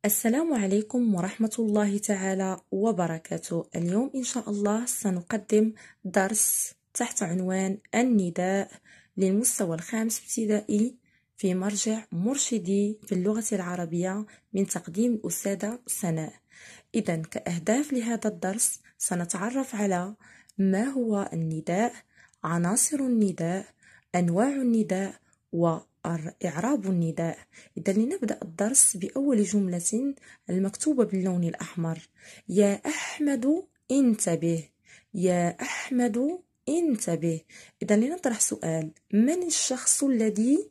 السلام عليكم ورحمة الله تعالى وبركاته. اليوم إن شاء الله سنقدم درس تحت عنوان النداء للمستوى الخامس ابتدائي في مرجع مرشدي في اللغة العربية من تقديم الأستاذة سناء. إذا كأهداف لهذا الدرس سنتعرف على ما هو النداء، عناصر النداء، أنواع النداء، وإعراب النداء. إذا لنبدأ الدرس بأول جملة المكتوبة باللون الأحمر: يا أحمد انتبه، يا أحمد انتبه. إذا لنطرح سؤال: من الشخص الذي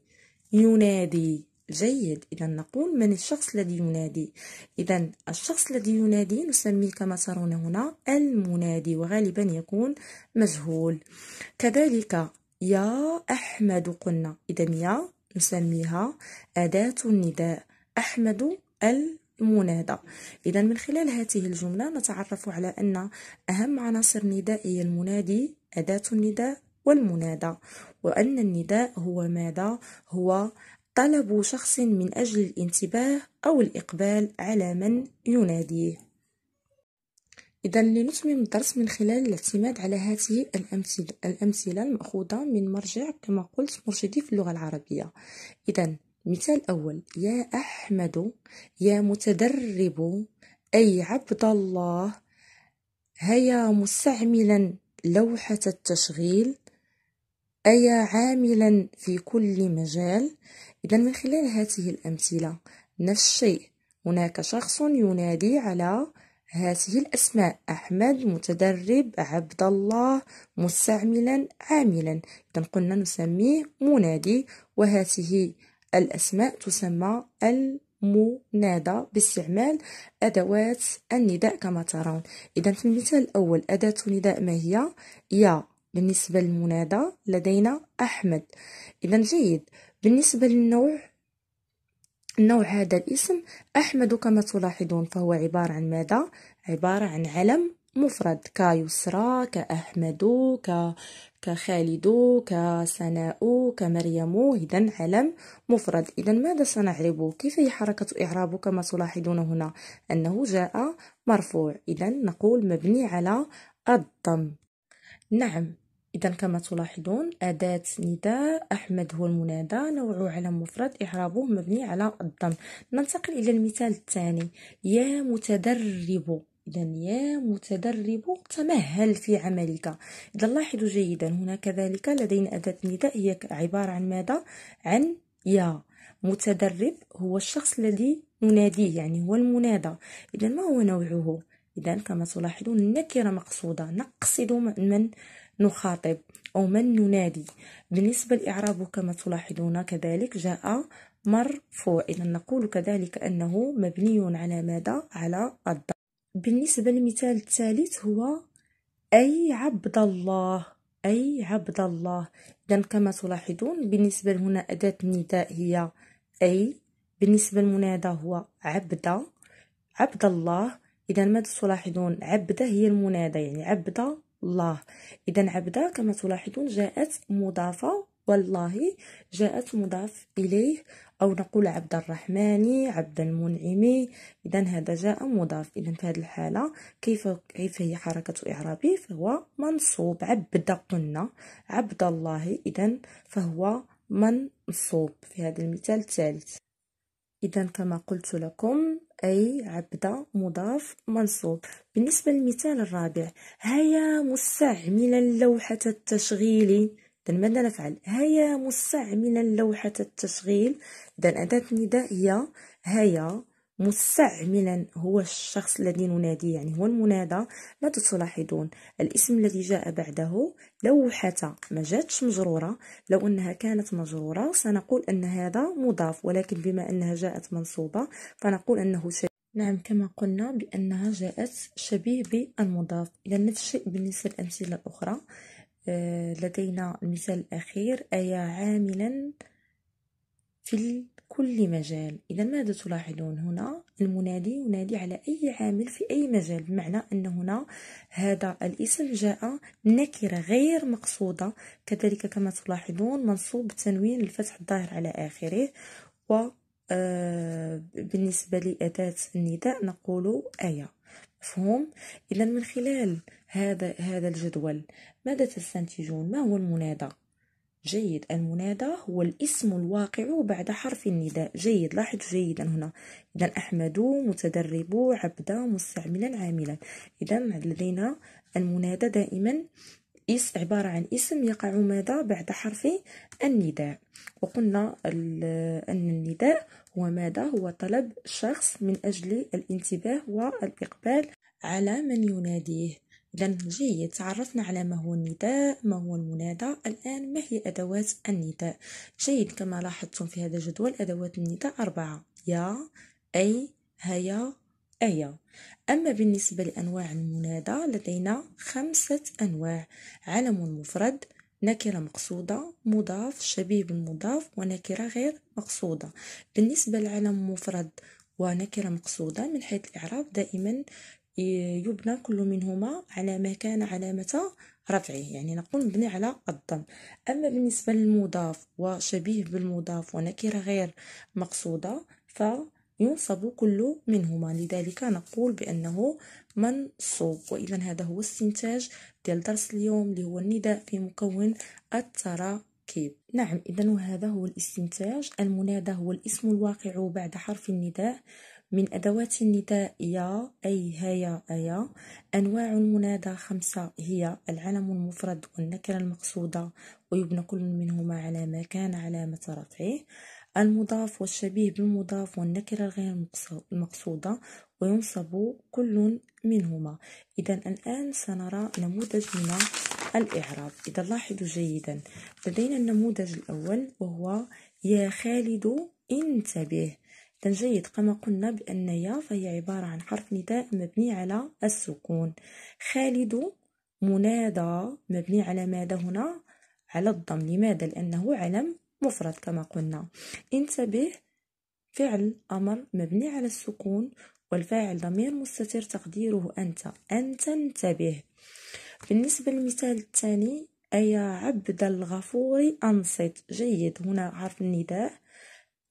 ينادي؟ جيد، إذا نقول من الشخص الذي ينادي. إذا الشخص الذي ينادي نسميه كما ترون هنا المنادي، وغالبا يكون مجهول. كذلك يا أحمد قلنا، إذا يا نسميها أداة النداء، أحمد المنادى. إذا من خلال هذه الجملة نتعرف على أن أهم عناصر النداء هي المنادي، أداة النداء، والمنادى، وأن النداء هو ماذا؟ هو طلب شخص من أجل الانتباه أو الإقبال على من يناديه. إذا لنتمم الدرس من خلال الاعتماد على هذه الأمثلة المأخوذة من مرجع كما قلت مرشدي في اللغة العربية. إذا مثال أول: يا أحمد، يا متدرب، أي عبد الله، هيا مستعملا لوحة التشغيل، أيا عاملا في كل مجال. إذا من خلال هذه الأمثلة نفس الشيء، هناك شخص ينادي على هذه الأسماء: أحمد، متدرب، عبد الله، مستعملا، عاملا. إذا قلنا نسميه منادي، وهذه الأسماء تسمى المنادى باستعمال أدوات النداء كما ترون. إذا في المثال الأول أداة نداء ما هي؟ يا. بالنسبة للمنادى لدينا أحمد. إذا جيد. بالنسبة للنوع هذا الاسم أحمد كما تلاحظون فهو عبارة عن ماذا؟ عبارة عن علم مفرد، كيسرى، كأحمد، كخالد، كسناء، كمريم. إذا علم مفرد. إذا ماذا سنعربه؟ كيف هي حركة إعرابه؟ كما تلاحظون هنا أنه جاء مرفوع، إذا نقول مبني على الضم. نعم، إذا كما تلاحظون أداة نداء أحمد هو المنادى، نوع علم مفرد، إعرابه مبني على الضم. ننتقل إلى المثال الثاني: يا متدرب. إذا يا متدرب تمهل في عملك. إذا لاحظوا جيدا هنا كذلك لدينا أداة نداء هي عبارة عن ماذا؟ عن يا. متدرب هو الشخص الذي نناديه، يعني هو المنادى. إذا ما هو نوعه؟ إذا كما تلاحظون النكرة مقصودة، نقصد من نخاطب أو من ننادي. بالنسبة لإعرابه كما تلاحظون كذلك جاء مرفوع، إذا نقول كذلك أنه مبني على ماذا؟ على الضم. بالنسبة للمثال الثالث هو أي عبد الله، أي عبد الله. إذا كما تلاحظون بالنسبة هنا أداة النداء هي أي، بالنسبة للمنادى هو عبد الله. إذا ماذا تلاحظون؟ عبد هي المنادى، يعني عبد الله. إذا عبد كما تلاحظون جاءت مضافة، والله جاءت مضاف إليه، أو نقول عبد الرحمن، عبد المنعم. إذا هذا جاء مضاف. إذا في هذه الحالة كيف هي حركة إعرابه؟ فهو منصوب. عبد قلنا عبد الله، إذا فهو منصوب في هذا المثال الثالث. إذا كما قلت لكم أي عبد مضاف منصوب. بالنسبة للمثال الرابع: هيا مستعملا لوحة التشغيل. إذا ماذا نفعل؟ هيا مستعملا لوحة التشغيل. إذا أداة النداء هي هيا، مستعملا هو الشخص الذي نناديه، يعني هو المنادى. ماذا تلاحظون؟ الاسم الذي جاء بعده لوحة ما جاتش مجرورة. لو أنها كانت مجرورة سنقول أن هذا مضاف، ولكن بما أنها جاءت منصوبة فنقول أنه شبيه. نعم، كما قلنا بأنها جاءت شبيه بالمضاف. إذا نفس الشيء بالنسبة للأمثلة الأخرى. لدينا المثال الأخير: أيا عاملا في كل مجال. إذا ماذا تلاحظون هنا؟ المنادي ينادي على أي عامل في أي مجال، بمعنى أن هنا هذا الاسم جاء نكرة غير مقصودة. كذلك كما تلاحظون منصوب بتنوين الفتح الظاهر على آخره، بالنسبة لأداة النداء نقول أيا. مفهوم؟ إذا من خلال هذا الجدول ماذا تستنتجون؟ ما هو المنادى؟ جيد، المنادى هو الاسم الواقع بعد حرف النداء. جيد، لاحظوا جيدا هنا. إذا أحمد، متدرب، عبد، مستعملا، عاملا. إذا لدينا المنادى دائما عبارة عن اسم يقع ماذا؟ بعد حرف النداء. وقلنا أن النداء هو ماذا؟ هو طلب شخص من أجل الانتباه والإقبال على من يناديه. إذا جيد، تعرفنا على ما هو النداء، ما هو المنادى. الآن ما هي أدوات النداء؟ جيد، كما لاحظتم في هذا الجدول أدوات النداء 4: يا، أي، هيا، أيا. أما بالنسبة لأنواع المنادى لدينا 5 أنواع: علم مفرد، نكرة مقصودة، مضاف، شبيه بالمضاف، ونكرة غير مقصودة. بالنسبة للعلم مفرد ونكرة مقصودة من حيث الإعراب دائما يبنى كل منهما على ما كان علامة رفعه، يعني نقول مبني على الضم. أما بالنسبة للمضاف وشبيه بالمضاف ونكرة غير مقصودة فينصب كل منهما، لذلك نقول بأنه منصوب. وإذا هذا هو استنتاج ديال درس اليوم اللي هو النداء في مكون التراكيب. نعم، إذا وهذا هو الاستنتاج. المنادى هو الاسم الواقع بعد حرف النداء. من أدوات النداء يا، أي، هيا، أيا. أنواع المنادى 5 هي العلم المفرد والنكرة المقصودة، ويبنى كل منهما على ما كان علامة رفعه. المضاف والشبيه بالمضاف والنكرة غير المقصودة، وينصب كل منهما. إذا الآن سنرى نموذج من الإعراب. إذا لاحظوا جيدا، لدينا النموذج الأول وهو يا خالد انتبه. جيد، كما قلنا بأن يا فهي عبارة عن حرف نداء مبني على السكون. خالد منادى مبني على ماذا هنا؟ على الضم. لماذا؟ لأنه علم مفرد كما قلنا. انتبه فعل أمر مبني على السكون، والفاعل ضمير مستتر تقديره أنت، أنت انتبه. بالنسبة للمثال الثاني: أيا عبد الغفور أنصت. جيد، هنا حرف النداء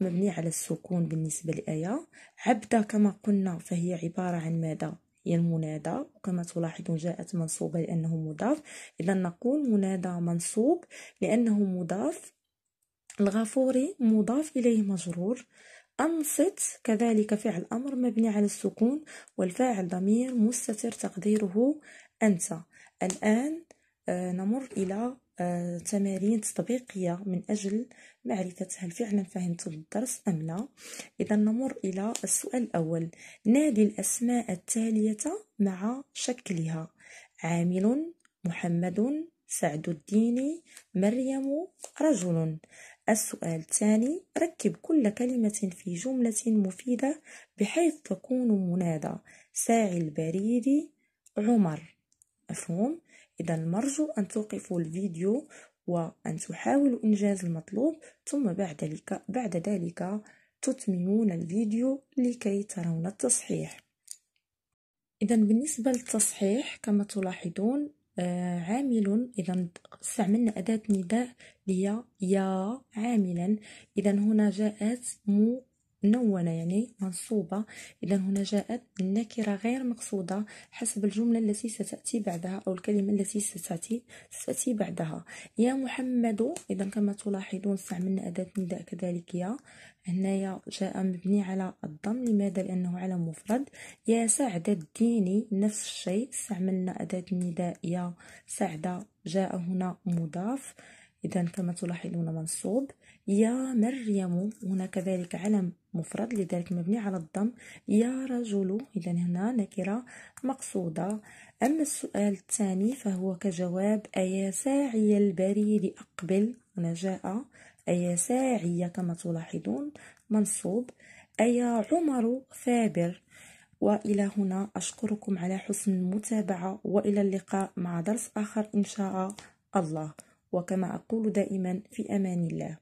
مبني على السكون بالنسبة لآية. عبد كما قلنا فهي عبارة عن ماذا؟ هي المنادى، وكما تلاحظون جاءت منصوبة لأنه مضاف. إذا نقول منادى منصوب لأنه مضاف. الغفور مضاف إليه مجرور. أنصت كذلك فعل أمر مبني على السكون، والفاعل ضمير مستتر تقديره أنت. الآن نمر إلى تمارين تطبيقية من أجل معرفة هل فعلا فهمتم الدرس أم لا. إذا نمر إلى السؤال الأول: نادي الأسماء التالية مع شكلها: عامل، محمد، سعد الدين، مريم، رجل. السؤال الثاني: ركب كل كلمة في جملة مفيدة بحيث تكون منادى: ساعي البريد، عمر. مفهوم؟ إذا نرجو أن توقفوا الفيديو وأن تحاولوا إنجاز المطلوب، ثم بعد ذلك تتممون الفيديو لكي ترون التصحيح. إذا بالنسبة للتصحيح كما تلاحظون عامل، إذا استعملنا أداة نداء هي يا عاملا. إذا هنا جاءت منونة يعني منصوبة. إذا هنا جاءت النكرة غير مقصودة حسب الجملة التي ستأتي بعدها أو الكلمة التي ستأتي بعدها. يا محمد، إذا كما تلاحظون استعملنا أداة نداء كذلك يا. هنايا جاء مبني على الضم. لماذا؟ لأنه علم مفرد. يا سعد الدين نفس الشيء، استعملنا أداة النداء يا سعد، جاء هنا مضاف. إذا كما تلاحظون منصوب. يا مريم، هنا كذلك علم مفرد لذلك مبني على الضم. يا رجل، إذا هنا نكرة مقصودة. أما السؤال الثاني فهو كجواب: أيا ساعي البريد أقبل. هنا جاء أيا ساعي كما تلاحظون منصوب. أيا عمر ثابر. وإلى هنا أشكركم على حسن المتابعة، وإلى اللقاء مع درس آخر إن شاء الله. وكما أقول دائما، في أمان الله.